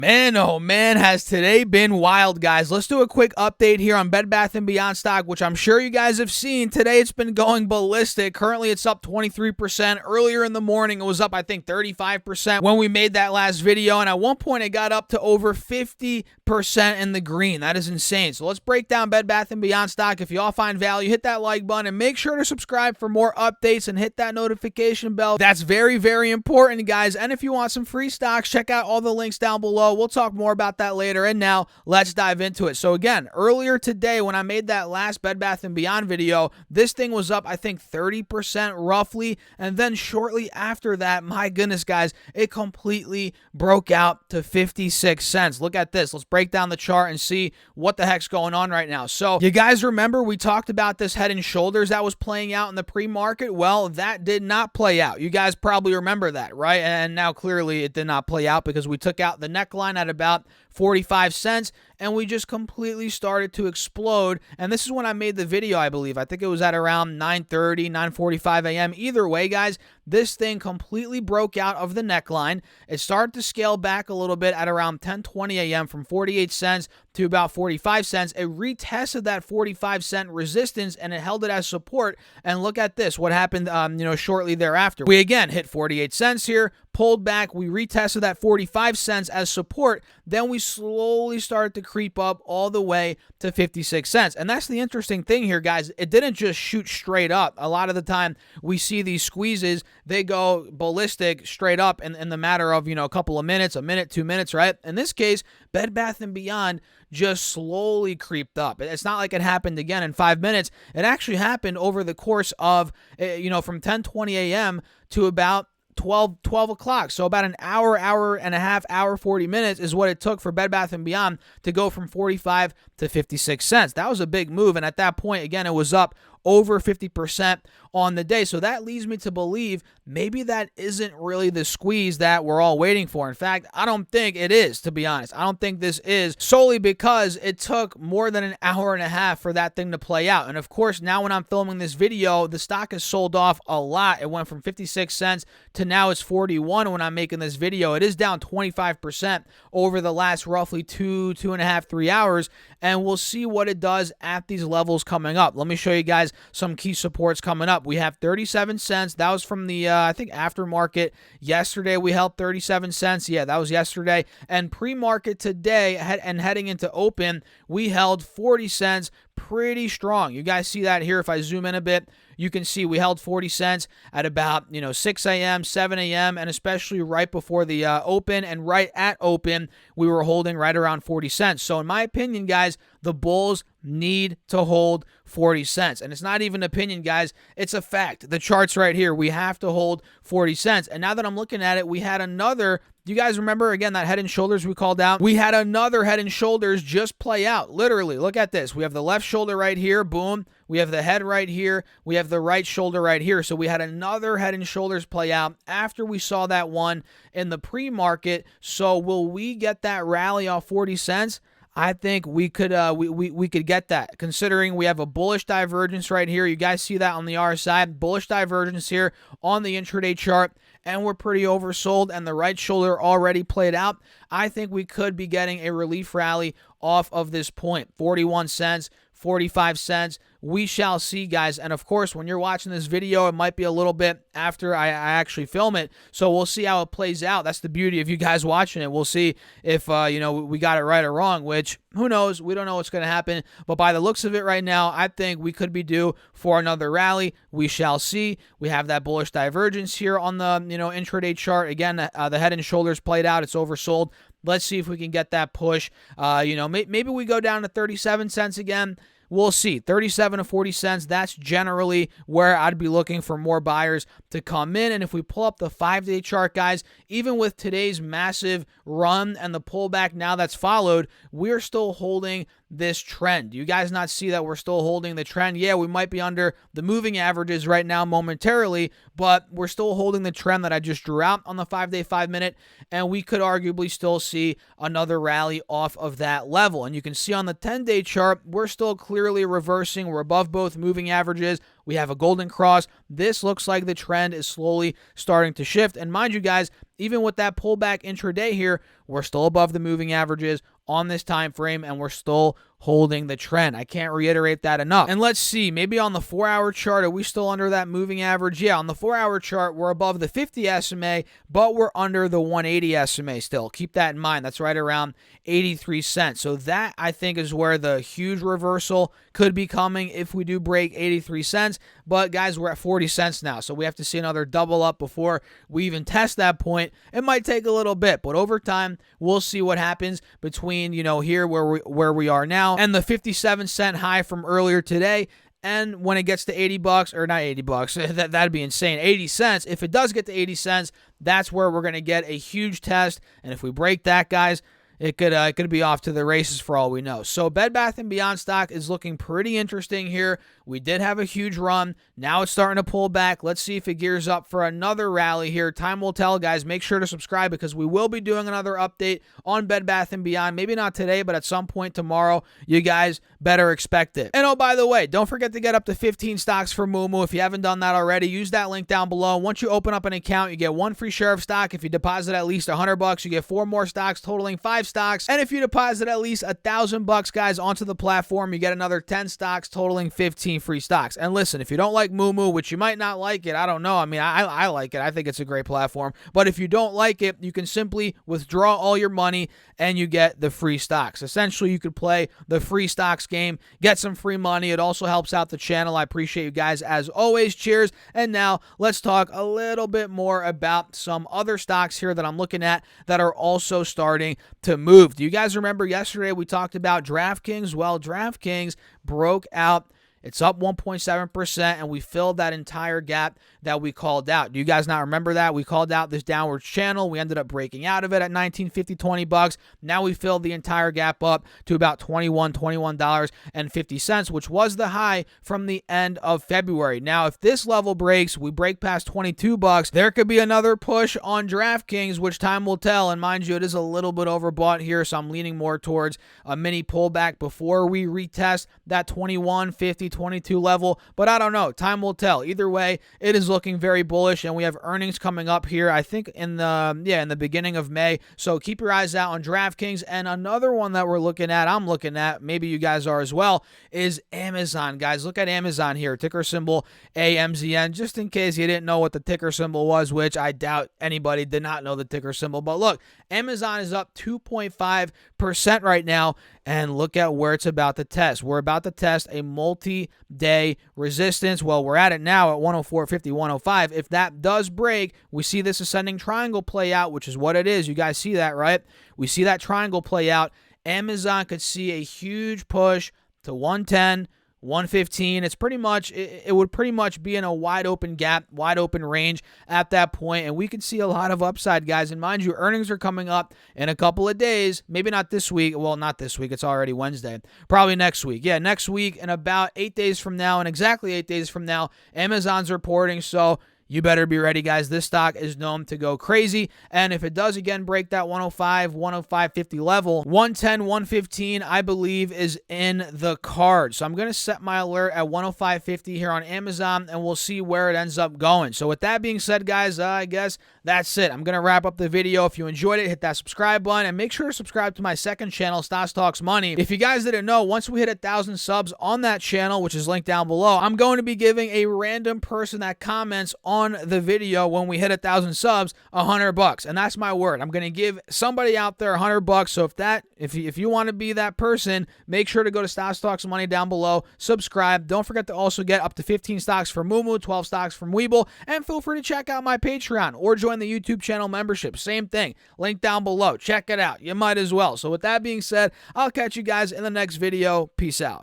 Man, oh man, has today been wild, guys. Let's do a quick update here on Bed Bath & Beyond stock, which I'm sure you guys have seen. Today, it's been going ballistic. Currently, it's up 23%. Earlier in the morning, it was up, I think, 35% when we made that last video. And at one point, it got up to over 50% in the green. That is insane. So let's break down Bed Bath & Beyond stock. If you all find value, hit that like button and make sure to subscribe for more updates and hit that notification bell. That's very, very important, guys. And if you want some free stocks, check out all the links down below. We'll talk more about that later. And now let's dive into it. So again, earlier today when I made that last Bed Bath & Beyond video, this thing was up, I think, 30% roughly. And then shortly after that, my goodness, guys, it completely broke out to 56 cents. Look at this. Let's break down the chart and see what the heck's going on right now. So you guys remember we talked about this head and shoulders that was playing out in the pre-market? Well, that did not play out. You guys probably remember that, right? And now clearly it did not play out because we took out the neckline at about 45 cents and we just completely started to explode. And this is when I made the video, I believe. I think it was at around 9:30, 9:45 a.m. Either way, guys, this thing completely broke out of the neckline. It started to scale back a little bit at around 10:20 a.m. from 48 cents to about 45 cents. It retested that 45-cent resistance and it held it as support. And look at this. What happened shortly thereafter. We again hit 48 cents here, pulled back. We retested that 45 cents as support. Then we slowly started to creep up all the way to 56 cents. And that's the interesting thing here, guys. It didn't just shoot straight up. A lot of the time we see these squeezes, they go ballistic straight up in the matter of, a couple of minutes, a minute, 2 minutes, right? In this case, Bed Bath & Beyond just slowly creeped up. It's not like it happened again in 5 minutes. It actually happened over the course of, from 10:20 a.m. to about 12 o'clock. So about an hour and a half, 40 minutes is what it took for Bed Bath & Beyond to go from 45 to 56 cents. That was a big move. And at that point, again, it was up over 50% on the day. So that leads me to believe maybe that isn't really the squeeze that we're all waiting for. In fact, I don't think it is, to be honest. I don't think this is, solely because it took more than an hour and a half for that thing to play out. And of course, now when I'm filming this video, the stock has sold off a lot. It went from 56 cents to now it's 41 when I'm making this video. It is down 25% over the last roughly 2.5, 3 hours. And we'll see what it does at these levels coming up. Let me show you guys some key supports coming up. We have 37 cents. That was from the, I think, aftermarket. Yesterday, we held 37 cents. Yeah, that was yesterday. And pre-market today and heading into open, we held 40 cents. Pretty strong. You guys see that here. If I zoom in a bit, you can see we held 40 cents at about 6 a.m., 7 a.m., and especially right before the open and right at open, we were holding right around 40 cents. So in my opinion, guys, the bulls need to hold 40 cents. And it's not even opinion, guys. It's a fact. The chart's right here. We have to hold 40 cents. And now that I'm looking at it, we had another. Do you guys remember, again, that head and shoulders we called out? We had another head and shoulders just play out. Literally, look at this. We have the left shoulder right here. Boom. We have the head right here. We have the right shoulder right here. So we had another head and shoulders play out after we saw that one in the pre-market. So will we get that rally off 40 cents? I think we could we could get that, considering we have a bullish divergence right here. You guys see that on the RSI, bullish divergence here on the intraday chart, and we're pretty oversold, and the right shoulder already played out. I think we could be getting a relief rally off of this point, 41 cents, 45 cents. We shall see, guys. And of course, when you're watching this video, it might be a little bit after I actually film it. So we'll see how it plays out. That's the beauty of you guys watching it. We'll see if, we got it right or wrong, which who knows? We don't know what's going to happen. But by the looks of it right now, I think we could be due for another rally. We shall see. We have that bullish divergence here on the, intraday chart. Again, the head and shoulders played out. It's oversold. Let's see if we can get that push. Maybe we go down to 37 cents again. We'll see. 37 to 40 cents. That's generally where I'd be looking for more buyers to come in. And if we pull up the 5-day chart, guys, even with today's massive run and the pullback now that's followed, we're still holding this trend. Do you guys not see that we're still holding the trend? Yeah, we might be under the moving averages right now momentarily, but we're still holding the trend that I just drew out on the 5-day, 5-minute, and we could arguably still see another rally off of that level. And you can see on the 10-day chart, we're still clearly reversing. We're above both moving averages We have a golden cross. This looks like the trend is slowly starting to shift. And mind you guys, even with that pullback intraday here, we're still above the moving averages on this time frame, and we're still holding the trend. I can't reiterate that enough. And let's see, maybe on the 4-hour chart, are we still under that moving average? Yeah, on the 4-hour chart, we're above the 50 SMA, but we're under the 180 SMA still. Keep that in mind. That's right around 83 cents. So that, I think, is where the huge reversal could be coming if we do break 83 cents. But guys, we're at 40 cents now, so we have to see another double up before we even test that point. It might take a little bit, but over time, we'll see what happens between, here where we are now and the 57-cent high from earlier today. And when it gets to 80 bucks, or not 80 bucks, that'd be insane, 80 cents. If it does get to 80 cents, that's where we're going to get a huge test. And if we break that, guys, it could be off to the races for all we know. So Bed Bath & Beyond stock is looking pretty interesting here. We did have a huge run. Now it's starting to pull back. Let's see if it gears up for another rally here. Time will tell, guys. Make sure to subscribe because we will be doing another update on Bed Bath & Beyond. Maybe not today, but at some point tomorrow. You guys better expect it. And oh, by the way, don't forget to get up to 15 stocks for Moomoo. If you haven't done that already, use that link down below. Once you open up an account, you get 1 free share of stock. If you deposit at least $100, you get 4 more stocks totaling 5 stocks. And if you deposit at least $1,000, guys, onto the platform, you get another 10 stocks totaling 15 free stocks. And listen, if you don't like Moomoo, which you might not like it, I don't know. I mean, I like it. I think it's a great platform. But if you don't like it, you can simply withdraw all your money and you get the free stocks. Essentially, you could play the free stocks game, get some free money. It also helps out the channel. I appreciate you guys as always. Cheers. And now let's talk a little bit more about some other stocks here that I'm looking at that are also starting to move. Do you guys remember yesterday we talked about DraftKings? Well, DraftKings broke out. It's up 1.7%, and we filled that entire gap that we called out. Do you guys not remember that? We called out this downward channel. We ended up breaking out of it at $19.50, $20. Now we filled the entire gap up to about $21.50, which was the high from the end of February. Now, if this level breaks, we break past $22, there could be another push on DraftKings, which time will tell. And mind you, it is a little bit overbought here, so I'm leaning more towards a mini pullback before we retest that 21.50, 22 level, but I don't know. Time will tell. Either way, it is looking very bullish, and we have earnings coming up here, I think in the beginning of May. So keep your eyes out on DraftKings. And another one that I'm looking at, maybe you guys are as well, is Amazon. Guys, look at Amazon here. Ticker symbol AMZN, just in case you didn't know what the ticker symbol was, which I doubt anybody did not know the ticker symbol. But look, Amazon is up 2.5% right now, and look at where it's about to test. We're about to test a multi-day resistance. Well, we're at it now at 104.50, 105. If that does break, we see this ascending triangle play out, which is what it is. You guys see that, right? We see that triangle play out. Amazon could see a huge push to 110, 115. It would pretty much be in a wide open gap, wide open range at that point, and we could see a lot of upside, guys. And mind you, earnings are coming up in a couple of days. Maybe not this week. Well, not this week. It's already Wednesday. Probably next week. Yeah, next week, in about 8 days from now, and exactly 8 days from now, Amazon's reporting. So you better be ready, guys. This stock is known to go crazy. And if it does again break that 105, 105.50 level, 110, 115, I believe, is in the card. So I'm going to set my alert at 105.50 here on Amazon, and we'll see where it ends up going. So with that being said, guys, I guess that's it. I'm going to wrap up the video. If you enjoyed it, hit that subscribe button, and make sure to subscribe to my second channel, Stas Talks Money. If you guys didn't know, once we hit 1,000 subs on that channel, which is linked down below, I'm going to be giving a random person that comments on the video when we hit 1,000 subs $100, and that's my word. I'm going to give somebody out there $100. So if you want to be that person, make sure to go to Stas Talks Money down below, subscribe. Don't forget to also get up to 15 stocks from Moomoo, 12 stocks from Weeble, and feel free to check out my Patreon or join the YouTube channel membership. Same thing, link down below. Check it out. You might as well. So with that being said, I'll catch you guys in the next video. Peace out.